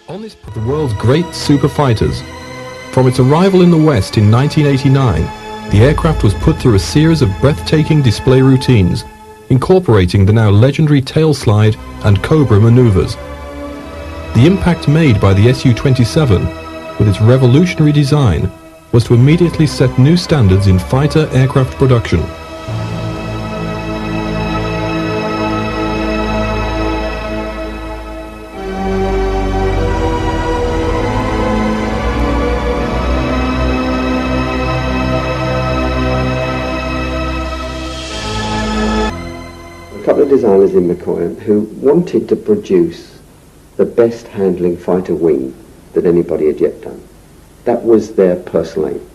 On this, the world's great super fighters. From its arrival in the West in 1989, the aircraft was put through a series of breathtaking display routines, incorporating the now legendary tail slide and Cobra maneuvers. The impact made by the Su-27, with its revolutionary design, was to immediately set new standards in fighter aircraft production. A couple of designers in Mikoyan who wanted to produce the best handling fighter wing that anybody had yet done. That was their personal aim.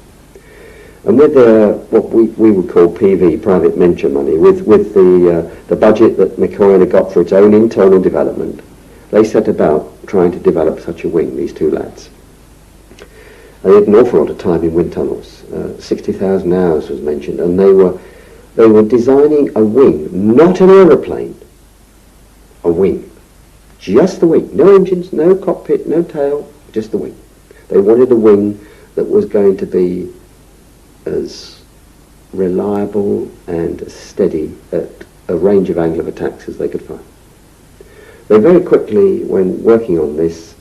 And with their, what we would call PV, private venture money, with the budget that Mikoyan had got for its own internal development, they set about trying to develop such a wing, these two lads. They had an awful lot of time in wind tunnels. 60,000 hours was mentioned, and they were designing a wing, not an aeroplane, a wing. Just the wing. No engines, no cockpit, no tail, just the wing. They wanted a wing that was going to be as reliable and as steady at a range of angle of attacks as they could find. They very quickly, when working on this,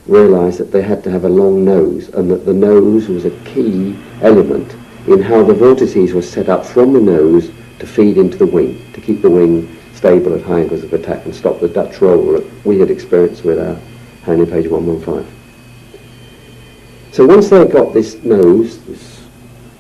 realised that they had to have a long nose, and that the nose was a key element in how the vortices were set up from the nose to feed into the wing, to keep the wing stable at high angles of attack and stop the Dutch roll that we had experienced with our handling page 115. So once they got this nose, this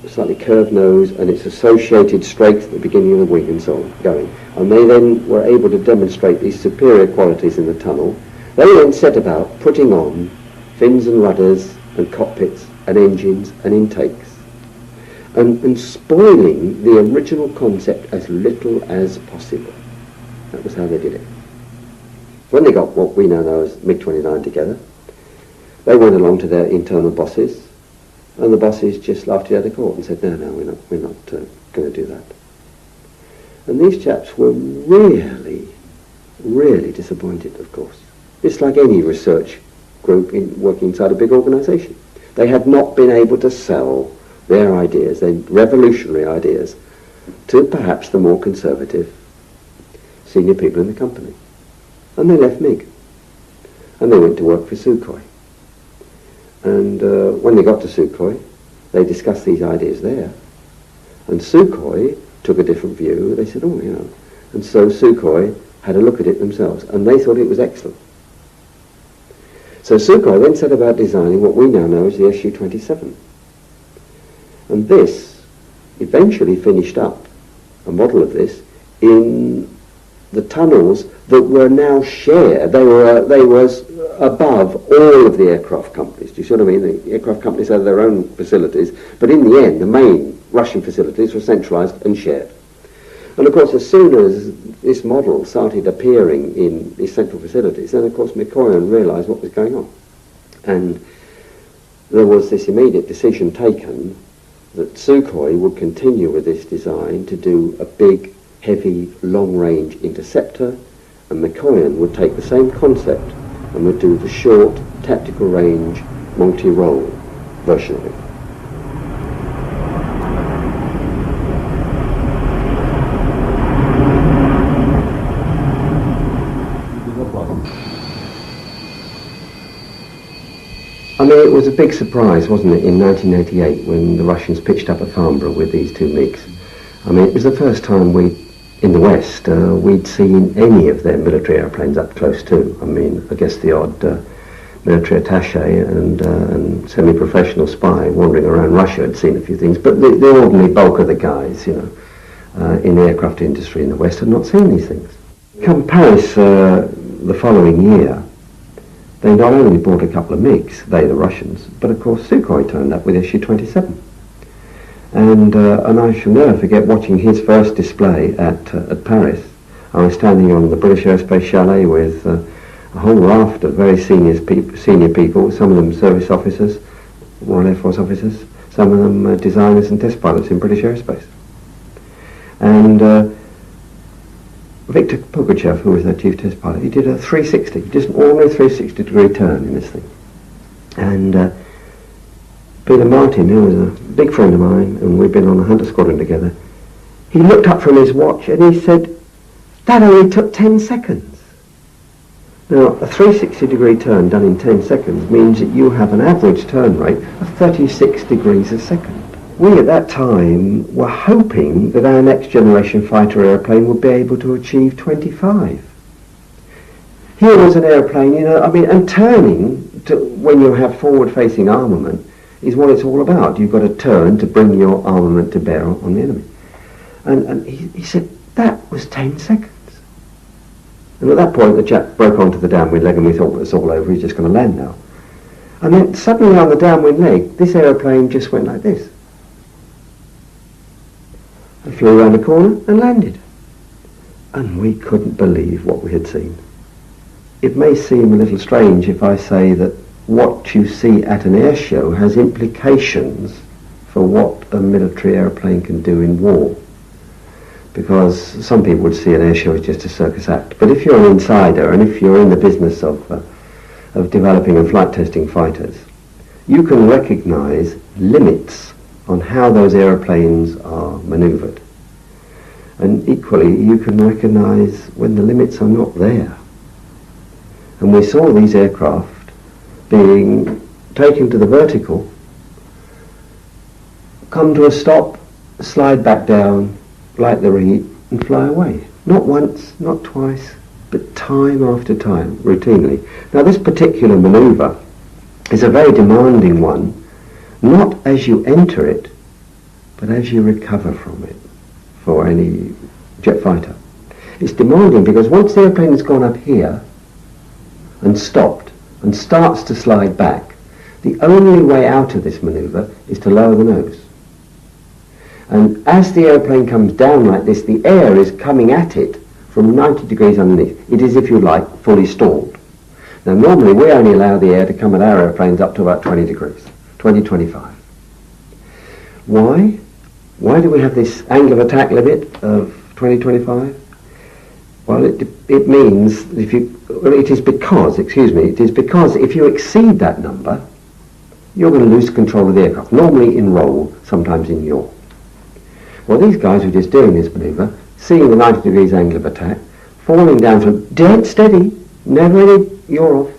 slightly curved nose, and its associated strength at the beginning of the wing and so on, going, and they then were able to demonstrate these superior qualities in the tunnel, they then set about putting on fins and rudders and cockpits and engines and intakes, and spoiling the original concept as little as possible. That was how they did it. When they got what we now know as MiG-29 together, they went along to their internal bosses, and the bosses just laughed you out of court and said, no, we're not going to do that. And these chaps were really, really disappointed, of course. It's like any research group working inside a big organisation. They had not been able to sell their ideas, their revolutionary ideas, to perhaps the more conservative senior people in the company. And they left MiG. And they went to work for Sukhoi. And when they got to Sukhoi, they discussed these ideas there. And Sukhoi took a different view. They said, And so Sukhoi had a look at it themselves, and they thought it was excellent. So Sukhoi then set about designing what we now know as the Su-27. And this eventually finished up a model of this in the tunnels that were now shared. They were above all of the aircraft companies. Do you see what I mean? The aircraft companies had their own facilities, but in the end, the main Russian facilities were centralised and shared. And of course, as soon as this model started appearing in these central facilities, then of course Mikoyan realised what was going on. And there was this immediate decision taken that Sukhoi would continue with this design to do a big, heavy, long-range interceptor, and Mikoyan would take the same concept and would do the short, tactical range, multi-role version of it. I mean, it was a big surprise, wasn't it, in 1988 when the Russians pitched up at Farnborough with these two MiGs. I mean, it was the first time in the West, we'd seen any of their military airplanes up close too. I mean, I guess the odd military attaché and semi-professional spy wandering around Russia had seen a few things, but the ordinary bulk of the guys, in the aircraft industry in the West had not seen these things. Come Paris the following year, they not only bought a couple of MiGs, they the Russians, but of course Sukhoi turned up with Su-27. And I shall never forget watching his first display at Paris. I was standing on the British Aerospace Chalet with a whole raft of very senior people, some of them service officers, Royal Air Force officers, some of them designers and test pilots in British Aerospace. And Viktor Pugachev, who was their chief test pilot, he did a 360, just an ordinary 360-degree turn in this thing. And Peter Martin, who was a big friend of mine, and we'd been on a Hunter squadron together, he looked up from his watch and he said, "That only took 10 seconds." Now, a 360-degree turn done in 10 seconds means that you have an average turn rate of 36 degrees a second. We at that time were hoping that our next generation fighter airplane would be able to achieve 25. Here was an airplane, and turning when you have forward-facing armament is what it's all about. You've got to turn to bring your armament to bear on the enemy. And he said, that was 10 seconds. And at that point, the chap broke onto the downwind leg and we thought, it's all over, he's just going to land now. And then suddenly on the downwind leg, this aeroplane just went like this. And flew around the corner and landed. And we couldn't believe what we had seen. It may seem a little strange if I say that what you see at an air show has implications for what a military airplane can do in war. Because some people would see an air show as just a circus act. But if you're an insider and if you're in the business of developing and flight testing fighters, you can recognize limits on how those airplanes are maneuvered. And equally, you can recognize when the limits are not there. And we saw these aircraft being taken to the vertical, come to a stop, slide back down, like the reheat, and fly away. Not once, not twice, but time after time, routinely. Now this particular manoeuvre is a very demanding one, not as you enter it, but as you recover from it, for any jet fighter. It's demanding because once the airplane has gone up here and stopped and starts to slide back, the only way out of this manoeuvre is to lower the nose. And as the airplane comes down like this, the air is coming at it from 90 degrees underneath. It is, if you like, fully stalled. Now normally we only allow the air to come at our airplanes up to about 20 degrees, 20, 25. Why? Why do we have this angle of attack limit of 20, 25? Well, it means, it is because if you exceed that number, you're going to lose control of the aircraft, normally in roll, sometimes in yaw. Well, these guys were just doing this manoeuvre, seeing the 90 degrees angle of attack, falling down from dead steady, never any yaw off.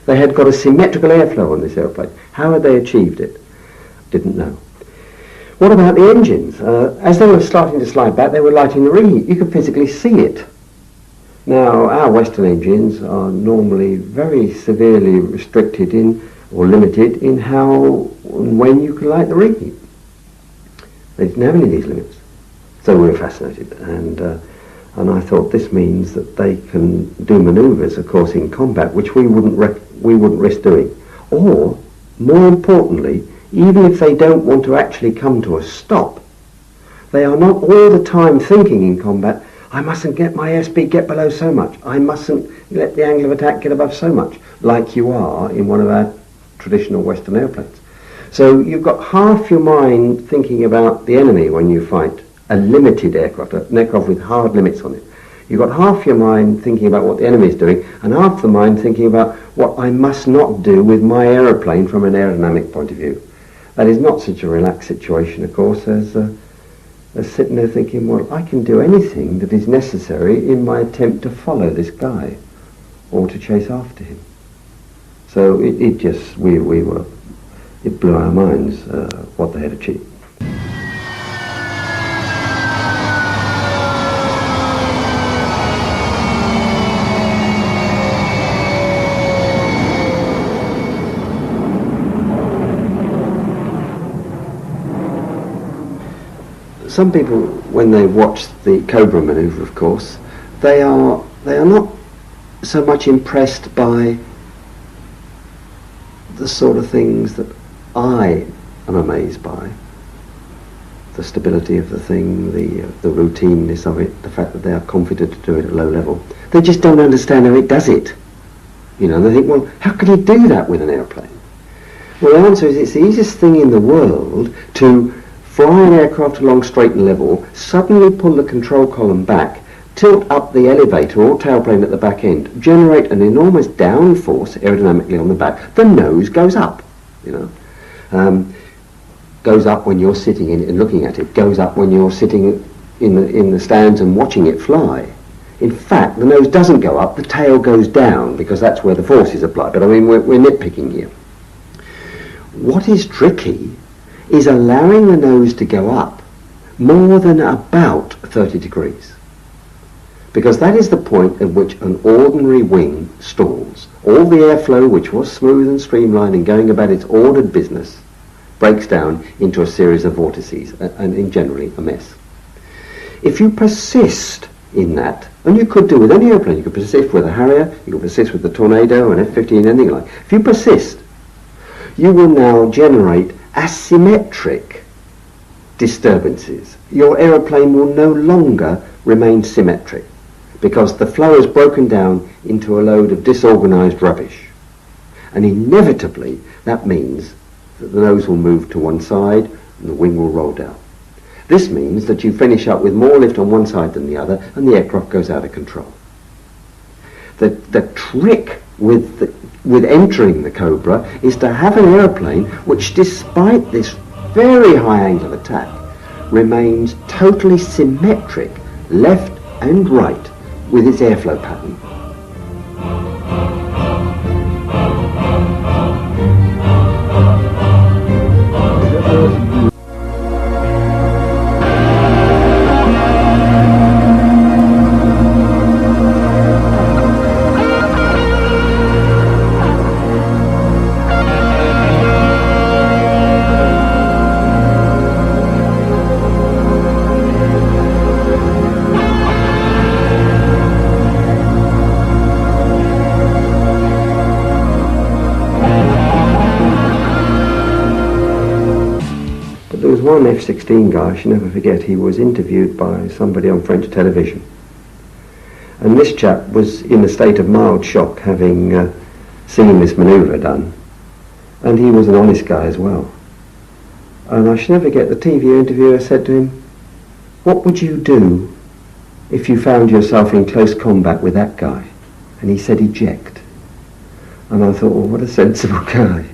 They had got a symmetrical airflow on this airplane. How had they achieved it? Didn't know. What about the engines? As they were starting to slide back, they were lighting the reheat. You could physically see it. Now, our Western engines are normally very severely restricted in, or limited in how and when you can light the reheat. They didn't have any of these limits. So we were fascinated, and I thought this means that they can do manoeuvres, of course, in combat, which we wouldn't risk doing. Or, more importantly, even if they don't want to actually come to a stop, they are not all the time thinking in combat, I mustn't get my airspeed get below so much, I mustn't let the angle of attack get above so much, like you are in one of our traditional Western airplanes. So you've got half your mind thinking about the enemy when you fight a limited aircraft, an aircraft with hard limits on it. You've got half your mind thinking about what the enemy is doing, and half the mind thinking about what I must not do with my aeroplane from an aerodynamic point of view. That is not such a relaxed situation, of course, as sitting there thinking, well, I can do anything that is necessary in my attempt to follow this guy or to chase after him. So it blew our minds what they had achieved. Some people, when they watch the Cobra manoeuvre, of course, they are not so much impressed by the sort of things that I am amazed by. The stability of the thing, the routineness of it, the fact that they are confident to do it at low level. They just don't understand how it does it. You know, they think, well, how can you do that with an airplane? Well, the answer is it's the easiest thing in the world to fly an aircraft along straight and level, suddenly pull the control column back, tilt up the elevator or tailplane at the back end, generate an enormous downforce aerodynamically on the back. The nose goes up, you know. Goes up when you're sitting in it and looking at it, goes up when you're sitting in the stands and watching it fly. In fact, the nose doesn't go up, the tail goes down, because that's where the force is applied. But I mean, we're nitpicking here. What is tricky is allowing the nose to go up more than about 30 degrees. Because that is the point at which an ordinary wing stalls. All the airflow, which was smooth and streamlined and going about its ordered business, breaks down into a series of vortices, and generally a mess. If you persist in that, and you could do with any airplane, you could persist with a Harrier, you could persist with the Tornado, an F-15, anything like. If you persist, you will now generate asymmetric disturbances. Your aeroplane will no longer remain symmetric, because the flow has broken down into a load of disorganized rubbish. And inevitably, that means that the nose will move to one side and the wing will roll down. This means that you finish up with more lift on one side than the other, and the aircraft goes out of control. The trick with entering the Cobra is to have an aeroplane which, despite this very high angle of attack, remains totally symmetric left and right with its airflow pattern. There was one F-16 guy, I shall never forget, he was interviewed by somebody on French television. And this chap was in a state of mild shock, having seen this manoeuvre done. And he was an honest guy as well. And I shall never forget, the TV interviewer said to him, "What would you do if you found yourself in close combat with that guy?" And he said, "Eject." And I thought, well, what a sensible guy.